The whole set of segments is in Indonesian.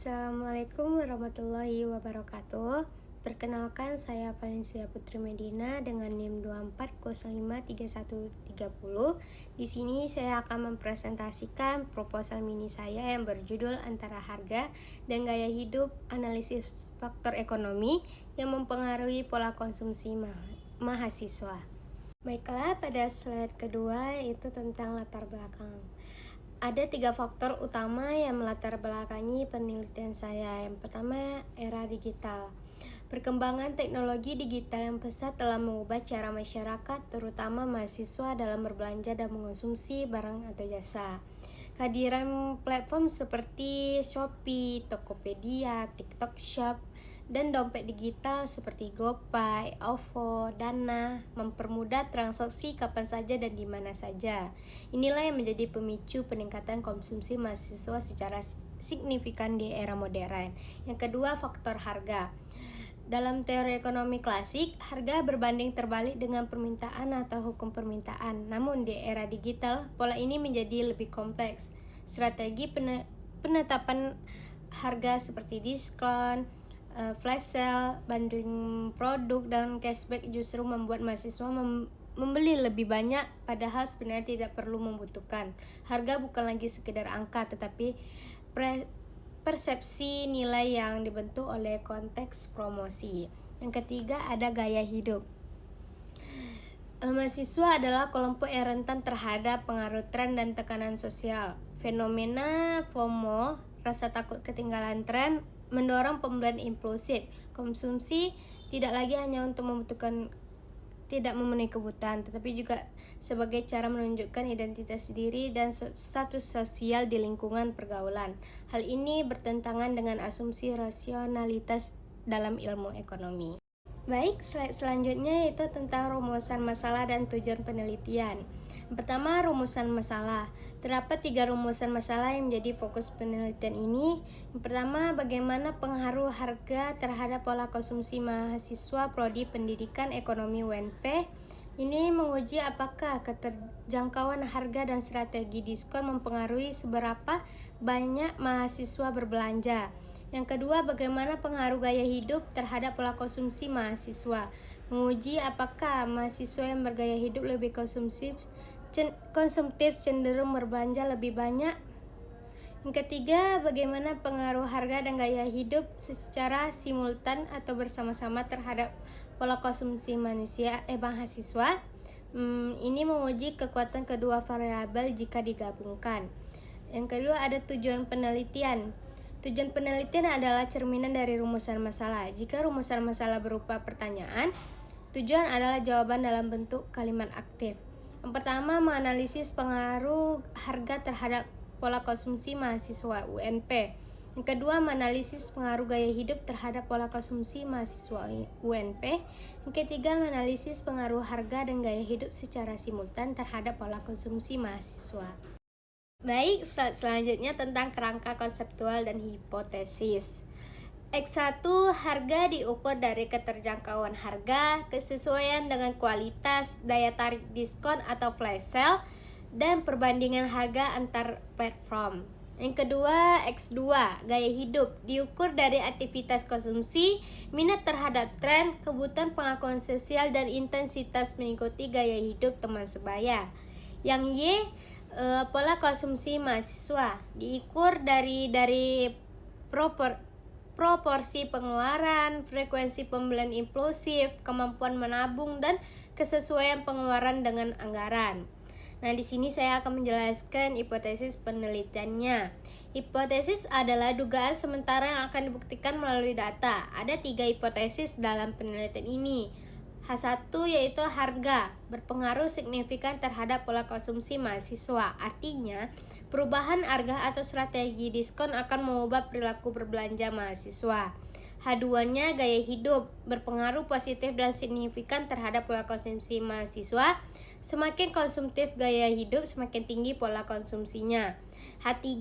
Assalamualaikum warahmatullahi wabarakatuh. Perkenalkan, saya Valencia Putri Medina dengan NIM 24053130. Di sini saya akan mempresentasikan proposal mini saya yang berjudul Antara Harga dan Gaya Hidup, Analisis Faktor Ekonomi yang Mempengaruhi Pola Konsumsi Mahasiswa. Baiklah, pada slide kedua itu tentang latar belakang. Ada 3 faktor utama yang melatar belakangi penelitian saya. Yang pertama, era digital. Perkembangan teknologi digital yang pesat telah mengubah cara masyarakat, terutama mahasiswa, dalam berbelanja dan mengonsumsi barang atau jasa. Kehadiran platform seperti Shopee, Tokopedia, TikTok Shop, dan dompet digital seperti GoPay, OVO, Dana mempermudah transaksi kapan saja dan di mana saja. Inilah yang menjadi pemicu peningkatan konsumsi mahasiswa secara signifikan di era modern. Yang kedua, faktor harga. Dalam teori ekonomi klasik, harga berbanding terbalik dengan permintaan atau hukum permintaan. Namun di era digital, pola ini menjadi lebih kompleks. Strategi penetapan harga seperti diskon, flash sale, bundling produk, dan cashback justru membuat mahasiswa membeli lebih banyak, padahal sebenarnya tidak perlu membutuhkan. Harga bukan lagi sekedar angka, tetapi persepsi nilai yang dibentuk oleh konteks promosi. Yang ketiga, ada gaya hidup. Mahasiswa adalah kelompok yang rentan terhadap pengaruh tren dan tekanan sosial. Fenomena FOMO, rasa takut ketinggalan tren, mendorong pembelian impulsif. Konsumsi tidak lagi hanya untuk tidak memenuhi kebutuhan, tetapi juga sebagai cara menunjukkan identitas diri dan status sosial di lingkungan pergaulan. Hal ini bertentangan dengan asumsi rasionalitas dalam ilmu ekonomi. Baik, slide selanjutnya yaitu tentang rumusan masalah dan tujuan penelitian. Pertama, rumusan masalah. Terdapat 3 rumusan masalah yang menjadi fokus penelitian ini. Yang pertama, bagaimana pengaruh harga terhadap pola konsumsi mahasiswa Prodi Pendidikan Ekonomi UNP. Ini menguji apakah keterjangkauan harga dan strategi diskon mempengaruhi seberapa banyak mahasiswa berbelanja. Yang kedua, bagaimana pengaruh gaya hidup terhadap pola konsumsi mahasiswa. Menguji apakah mahasiswa yang bergaya hidup lebih konsumtif cenderung berbelanja lebih banyak. Yang ketiga, bagaimana pengaruh harga dan gaya hidup secara simultan atau bersama-sama terhadap pola konsumsi mahasiswa. Ini menguji kekuatan kedua variabel jika digabungkan. Yang kedua, ada tujuan penelitian. Tujuan penelitian adalah cerminan dari rumusan masalah. Jika rumusan masalah berupa pertanyaan, tujuan adalah jawaban dalam bentuk kalimat aktif. Yang pertama, menganalisis pengaruh harga terhadap pola konsumsi mahasiswa UNP. Yang kedua, menganalisis pengaruh gaya hidup terhadap pola konsumsi mahasiswa UNP. Yang ketiga, menganalisis pengaruh harga dan gaya hidup secara simultan terhadap pola konsumsi mahasiswa. Baik, selanjutnya tentang kerangka konseptual dan hipotesis. X1, harga diukur dari keterjangkauan harga, kesesuaian dengan kualitas, daya tarik diskon atau flash sale, dan perbandingan harga antar platform. Yang kedua, X2, gaya hidup, diukur dari aktivitas konsumsi, minat terhadap tren, kebutuhan pengakuan sosial, dan intensitas mengikuti gaya hidup teman sebaya. Yang Y, pola konsumsi mahasiswa, diukur dari proporsi pengeluaran, frekuensi pembelian impulsif, kemampuan menabung, dan kesesuaian pengeluaran dengan anggaran. Nah, di sini saya akan menjelaskan hipotesis penelitiannya. Hipotesis adalah dugaan sementara yang akan dibuktikan melalui data. Ada 3 hipotesis dalam penelitian ini. H1 yaitu harga berpengaruh signifikan terhadap pola konsumsi mahasiswa. Artinya, perubahan harga atau strategi diskon akan mengubah perilaku berbelanja mahasiswa. H2-nya gaya hidup berpengaruh positif dan signifikan terhadap pola konsumsi mahasiswa. Semakin konsumtif gaya hidup, semakin tinggi pola konsumsinya. H3,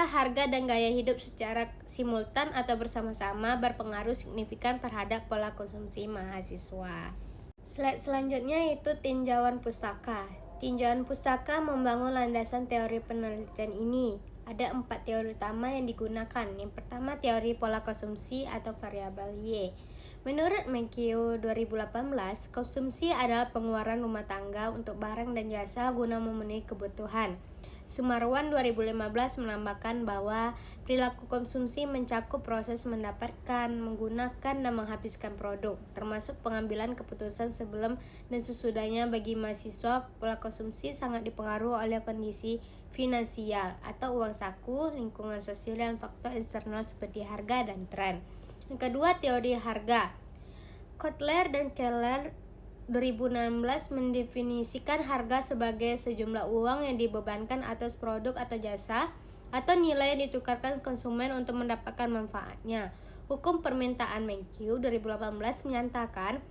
harga dan gaya hidup secara simultan atau bersama-sama berpengaruh signifikan terhadap pola konsumsi mahasiswa. Slide selanjutnya itu tinjauan pustaka. Tinjauan pustaka membangun landasan teori penelitian ini. Ada 4 teori utama yang digunakan. Yang pertama, teori pola konsumsi atau variabel Y. Menurut McHugh 2018, konsumsi adalah pengeluaran rumah tangga untuk barang dan jasa guna memenuhi kebutuhan. Sumarwan 2015 menambahkan bahwa perilaku konsumsi mencakup proses mendapatkan, menggunakan, dan menghabiskan produk, termasuk pengambilan keputusan sebelum dan sesudahnya. Bagi mahasiswa, pola konsumsi sangat dipengaruhi oleh kondisi finansial atau uang saku, lingkungan sosial, dan faktor eksternal seperti harga dan tren. Yang kedua, teori harga. Kotler dan Keller 2016 mendefinisikan harga sebagai sejumlah uang yang dibebankan atas produk atau jasa atau nilai yang ditukarkan konsumen untuk mendapatkan manfaatnya. Hukum permintaan McHugh 2018 menyatakan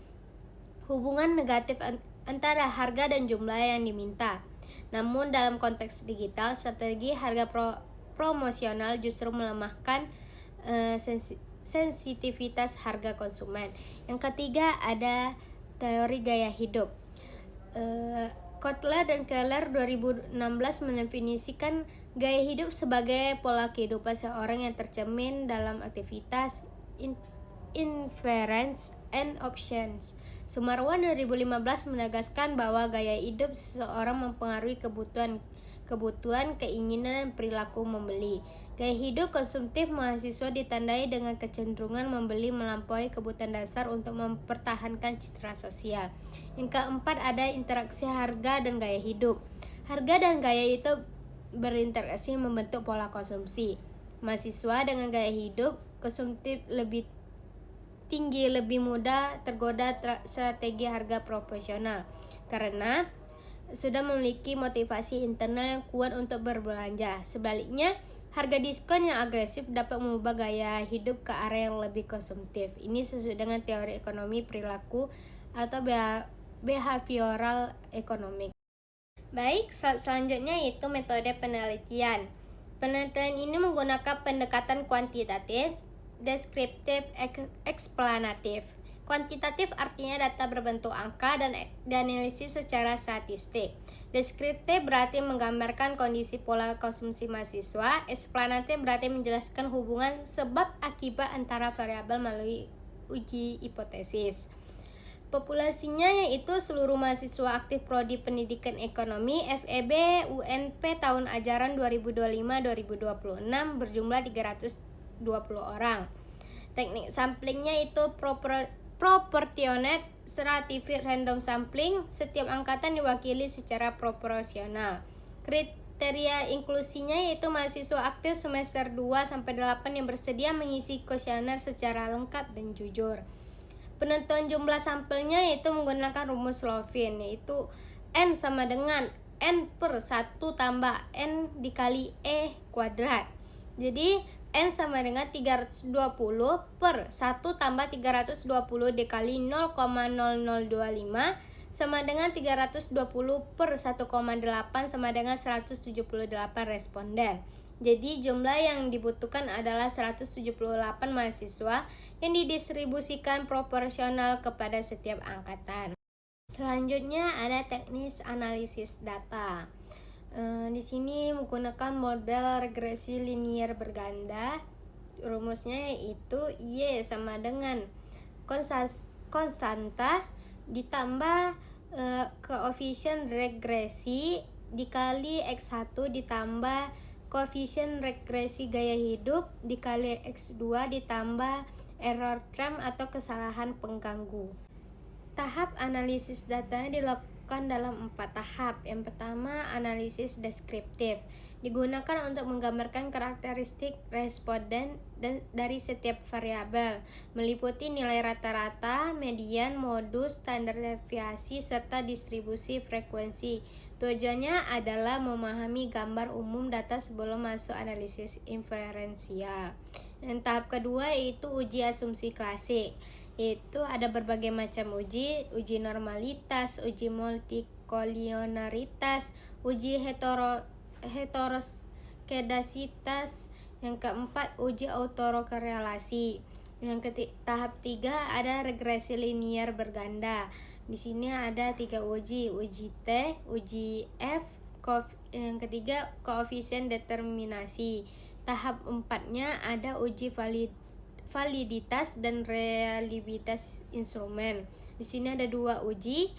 hubungan negatif antara harga dan jumlah yang diminta. Namun dalam konteks digital, strategi harga promosional justru melemahkan sensitivitas harga konsumen. Yang ketiga, ada teori gaya hidup. Kotler dan Keller 2016 mendefinisikan gaya hidup sebagai pola kehidupan seorang yang tercermin dalam aktivitas, inference, and options. Sumarwan 2015 menegaskan bahwa gaya hidup seseorang mempengaruhi kebutuhan, keinginan, dan perilaku membeli. Gaya hidup konsumtif mahasiswa ditandai dengan kecenderungan membeli melampaui kebutuhan dasar untuk mempertahankan citra sosial. Yang keempat, ada interaksi harga dan gaya hidup. Harga dan gaya itu berinteraksi membentuk pola konsumsi. Mahasiswa dengan gaya hidup konsumtif lebih tinggi lebih mudah tergoda strategi harga proporsional karena sudah memiliki motivasi internal yang kuat untuk berbelanja. Sebaliknya, harga diskon yang agresif dapat mengubah gaya hidup ke arah yang lebih konsumtif. Ini sesuai dengan teori ekonomi perilaku atau behavioral economics. Baik, selanjutnya yaitu metode penelitian. Penelitian ini menggunakan pendekatan kuantitatif, deskriptif, eksplanatif. Kuantitatif artinya data berbentuk angka dan dianalisis secara statistik. Deskriptif berarti menggambarkan kondisi pola konsumsi mahasiswa. Eksplanatif berarti menjelaskan hubungan sebab akibat antara variabel melalui uji hipotesis. Populasinya yaitu seluruh mahasiswa aktif Prodi Pendidikan Ekonomi FEB UNP tahun ajaran 2025-2026 berjumlah 320 orang. Teknik samplingnya itu proportionate stratified random sampling. Setiap angkatan diwakili secara proporsional. Kriteria inklusinya yaitu mahasiswa aktif semester 2-8 yang bersedia mengisi kuesioner secara lengkap dan jujur. Penentuan jumlah sampelnya yaitu menggunakan rumus Slovin, yaitu N sama dengan N per 1 tambah N dikali E kuadrat. Jadi N sama dengan 320 per 1 tambah 320 dikali 0,0025 sama dengan 320 per 1,8 sama dengan 178 responden. Jadi jumlah yang dibutuhkan adalah 178 mahasiswa yang didistribusikan proporsional kepada setiap angkatan. Selanjutnya ada teknis analisis data. Di sini menggunakan model regresi linier berganda. Rumusnya yaitu Y sama dengan konstanta ditambah koefisien regresi dikali X1 ditambah koefisien regresi gaya hidup dikali X2 ditambah error term atau kesalahan pengganggu. Tahap analisis datanya dilakukan dalam 4 tahap. Yang pertama, analisis deskriptif. Digunakan untuk menggambarkan karakteristik responden dari setiap variabel, meliputi nilai rata-rata, median, modus, standar deviasi, serta distribusi frekuensi. Tujuannya adalah memahami gambar umum data sebelum masuk analisis inferensial. Dan tahap kedua yaitu uji asumsi klasik. Itu ada berbagai macam uji normalitas, uji multikolionaritas, uji heteroskedasitas. Yang keempat, uji autokorelasi. Tahap 3 ada regresi linier berganda. Di sini ada 3 uji T, uji F, Yang ketiga, koefisien determinasi. Tahap 4-nya ada uji validitas dan reliabilitas instrumen. Di sini ada 2 uji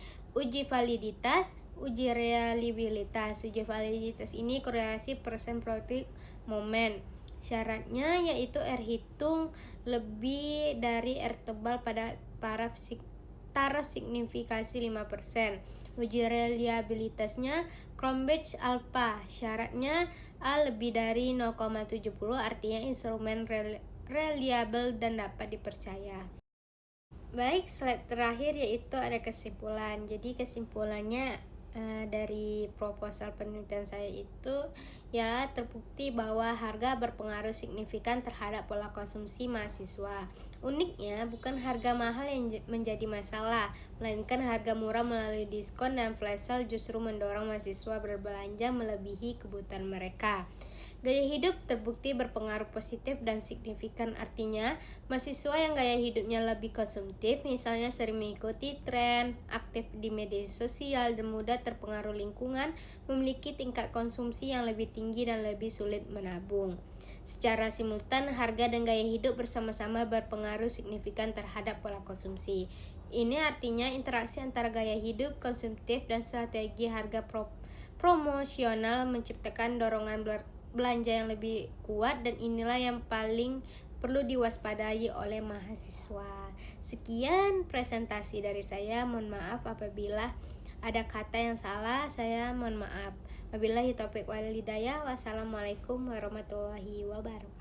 validitas, uji reliabilitas. Uji validitas ini korelasi persen produktif momen. Syaratnya yaitu R hitung lebih dari R tebal pada taraf signifikasi 5%. Uji reliabilitasnya Cronbach alpha. Syaratnya A lebih dari 0,70, artinya instrumen reliable dan dapat dipercaya. Baik, slide terakhir yaitu ada kesimpulan. Jadi kesimpulannya dari proposal penelitian saya itu ya terbukti bahwa harga berpengaruh signifikan terhadap pola konsumsi mahasiswa. Uniknya bukan harga mahal yang menjadi masalah, melainkan harga murah melalui diskon dan flash sale justru mendorong mahasiswa berbelanja melebihi kebutuhan mereka. Gaya hidup terbukti berpengaruh positif dan signifikan, artinya mahasiswa yang gaya hidupnya lebih konsumtif, misalnya sering mengikuti tren, aktif di media sosial, dan mudah terpengaruh lingkungan, memiliki tingkat konsumsi yang lebih tinggi dan lebih sulit menabung. Secara simultan, harga dan gaya hidup bersama-sama berpengaruh signifikan terhadap pola konsumsi. Ini artinya interaksi antara gaya hidup konsumtif dan strategi harga promosional menciptakan dorongan belanja yang lebih kuat, dan inilah yang paling perlu diwaspadai oleh mahasiswa. Sekian presentasi dari saya. Mohon maaf apabila ada kata yang salah, saya mohon maaf. Wabillahi taufiq wal hidayah. Wassalamualaikum warahmatullahi wabarakatuh.